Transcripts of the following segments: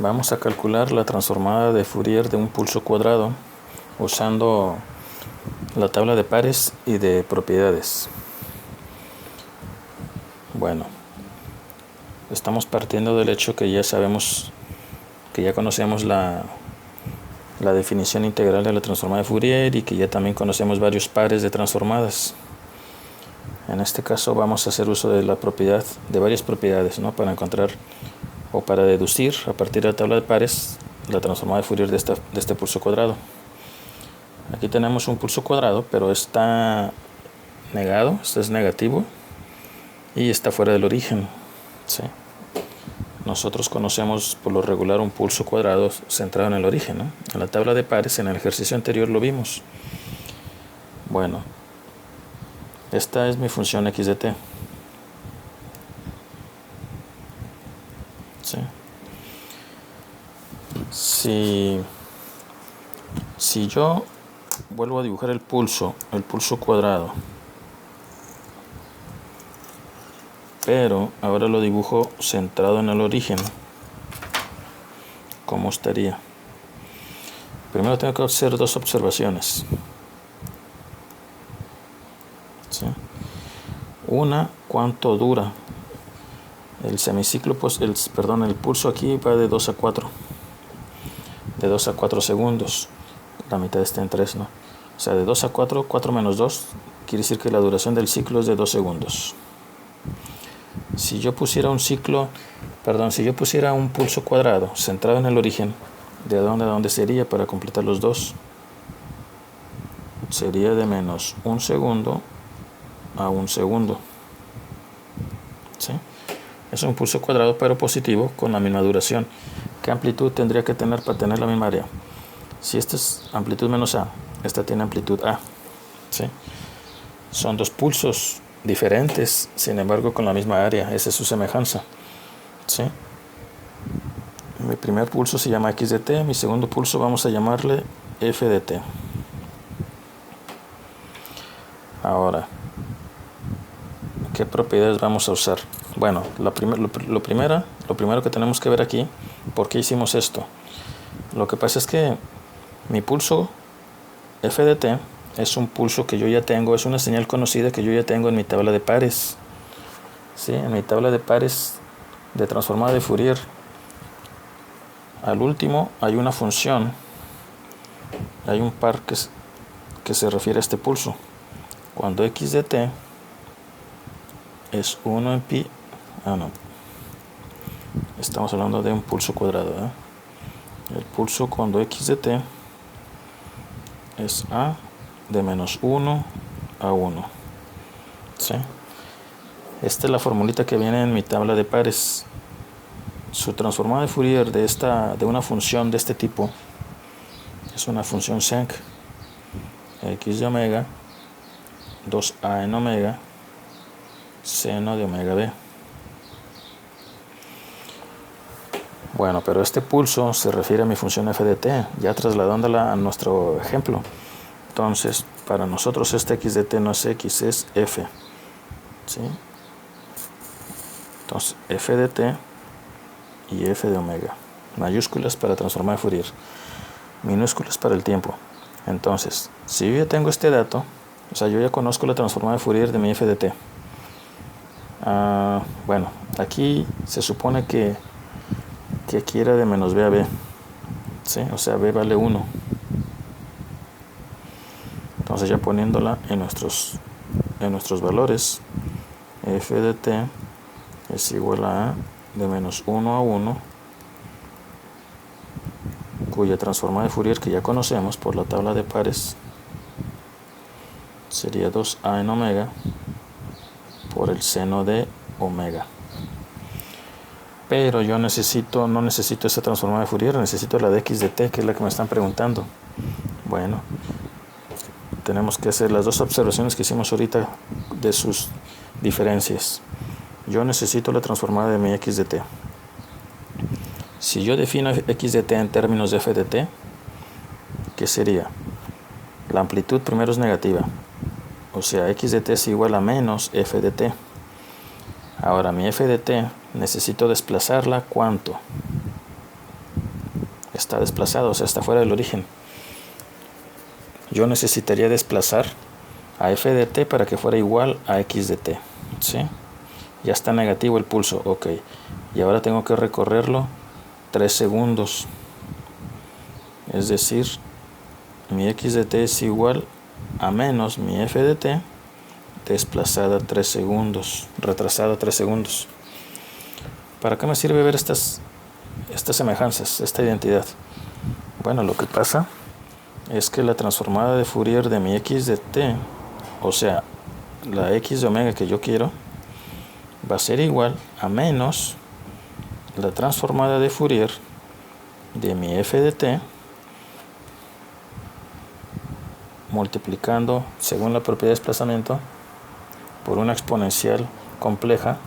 Vamos a calcular la transformada de Fourier de un pulso cuadrado usando la tabla de pares y de propiedades. Bueno, estamos partiendo del hecho que ya sabemos, que ya conocemos la definición integral de la transformada de Fourier y que ya también conocemos varios pares de transformadas. En este caso vamos a hacer uso de la propiedad, de varias propiedades, ¿no? Para encontrar o para deducir a partir de la tabla de pares la transformada de Fourier de este pulso cuadrado. Aquí tenemos un pulso cuadrado, pero está negado, este es negativo y está fuera del origen, ¿sí? Nosotros conocemos por lo regular un pulso cuadrado centrado en el origen, ¿no? En la tabla de pares, en el ejercicio anterior lo vimos. Bueno, esta es mi función x de t. ¿Sí? Si yo vuelvo a dibujar el pulso cuadrado, pero ahora lo dibujo centrado en el origen, ¿cómo estaría? Primero tengo que hacer dos observaciones. ¿Sí? Una, ¿cuánto dura el semiciclo? Pues el pulso aquí va de 2 a 4. De 2 a 4 segundos. La mitad está en 3, ¿no? O sea, de 2 a 4, 4 menos 2, quiere decir que la duración del ciclo es de 2 segundos. Si yo pusiera un pulso cuadrado centrado en el origen, ¿de dónde a dónde sería para completar los dos? Sería de menos 1 segundo a 1 segundo. ¿Sí? Es un pulso cuadrado pero positivo con la misma duración. ¿Qué amplitud tendría que tener para tener la misma área? Si esta es amplitud menos A, esta tiene amplitud A. ¿Sí? Son dos pulsos diferentes, sin embargo con la misma área. Esa es su semejanza. ¿Sí? Mi primer pulso se llama x de t, mi segundo pulso vamos a llamarle f de t. Ahora, ¿qué propiedades vamos a usar? Bueno, lo primero que tenemos que ver aquí, ¿por qué hicimos esto? Lo que pasa es que mi pulso f de t es un pulso que yo ya tengo, es una señal conocida que yo ya tengo en mi tabla de pares. ¿Sí? En mi tabla de pares de transformada de Fourier, al último hay una función, hay un par que se refiere a este pulso. Cuando x de t es 1 en pi, estamos hablando de un pulso cuadrado, ¿eh? El pulso cuando x de t es a de menos 1 a 1. ¿Sí? Esta es la formulita que viene en mi tabla de pares. Su transformada de Fourier de una función de este tipo es una función sec, x de omega 2a en omega seno de omega b. Bueno, pero este pulso se refiere a mi función f de t, ya trasladándola a nuestro ejemplo. Entonces, para nosotros este x de t no es x, es f. ¿Sí? Entonces, f de t y f de omega. Mayúsculas para transformar de Fourier, minúsculas para el tiempo. Entonces, si yo ya tengo este dato, o sea, yo ya conozco la transformada de Fourier de mi f de t. Bueno, aquí se supone que aquí era de menos b a b. ¿Sí? O sea, b vale 1. Entonces ya poniéndola en nuestros valores, f de t es igual a de menos 1 a 1, cuya transformada de Fourier que ya conocemos por la tabla de pares sería 2a en omega por el seno de omega. Pero yo no necesito esa transformada de Fourier, necesito la de x de t, que es la que me están preguntando. Bueno, tenemos que hacer las dos observaciones que hicimos ahorita de sus diferencias. Yo necesito la transformada de mi x de t. Si yo defino x de t en términos de f de t, ¿qué sería? La amplitud primero es negativa, o sea, x de t es igual a menos f de t. Ahora mi f de t necesito desplazarla, ¿cuánto? está desplazado, o sea, está fuera del origen. Yo necesitaría desplazar a f de t para que fuera igual a x de t, ¿sí? Ya está negativo el pulso, ok. Y ahora tengo que recorrerlo 3 segundos. Es decir, mi x de t es igual a menos mi f de t desplazada 3 segundos, retrasada 3 segundos. ¿Para qué me sirve ver estas semejanzas, esta identidad? Bueno, lo que pasa es que la transformada de Fourier de mi x de t, o sea, la x de omega que yo quiero, va a ser igual a menos la transformada de Fourier de mi f de t multiplicando, según la propiedad de desplazamiento, por una exponencial compleja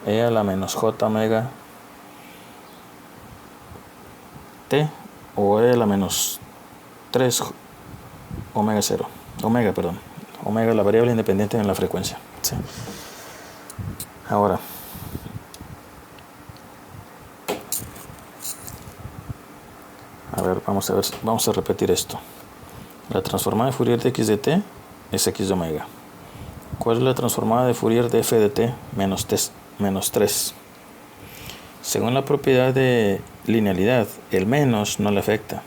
e a la menos j omega t, o e a la menos 3 omega 0, omega la variable independiente en la frecuencia, ¿sí? Ahora, vamos a repetir esto. La transformada de Fourier de x de t es x de omega. ¿Cuál es la transformada de Fourier de f de t menos 3? Según la propiedad de linealidad, el menos no le afecta.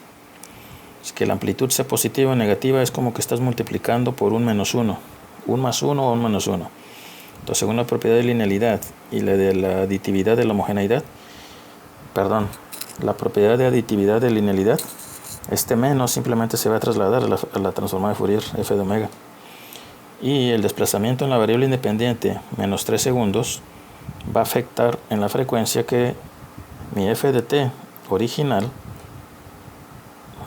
Es que la amplitud sea positiva o negativa, es como que estás multiplicando por un menos 1, un más 1 o un menos 1. Entonces, según la propiedad de linealidad y la de la aditividad de la homogeneidad, la propiedad de aditividad de linealidad, este menos simplemente se va a trasladar a la transformada de Fourier f de omega. Y el desplazamiento en la variable independiente, menos 3 segundos, va a afectar en la frecuencia que mi f de t original,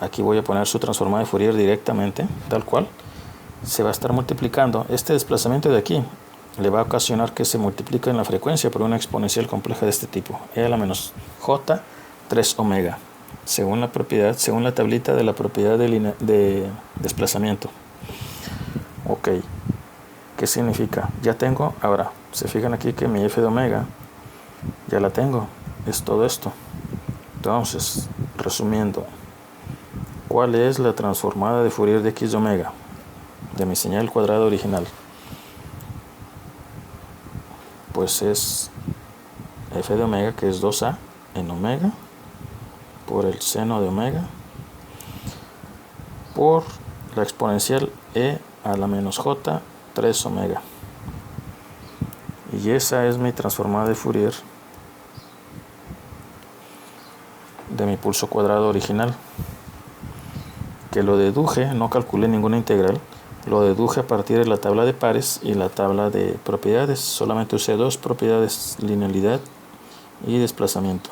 aquí voy a poner su transformada de Fourier directamente, tal cual, se va a estar multiplicando. Este desplazamiento de aquí le va a ocasionar que se multiplique en la frecuencia por una exponencial compleja de este tipo, e a la menos j 3 omega, según la tablita de la propiedad de desplazamiento. Ok, ¿qué significa? Ya tengo, ahora, se fijan aquí que mi f de omega, ya la tengo, es todo esto. Entonces, resumiendo, ¿cuál es la transformada de Fourier de x de omega? De mi señal cuadrada original. Pues es f de omega, que es 2a en omega, por el seno de omega, por la exponencial e a la menos j 3 omega. Y esa es mi transformada de Fourier de mi pulso cuadrado original, que lo deduje, no calculé ninguna integral, lo deduje a partir de la tabla de pares y la tabla de propiedades. Solamente usé dos propiedades, linealidad y desplazamiento.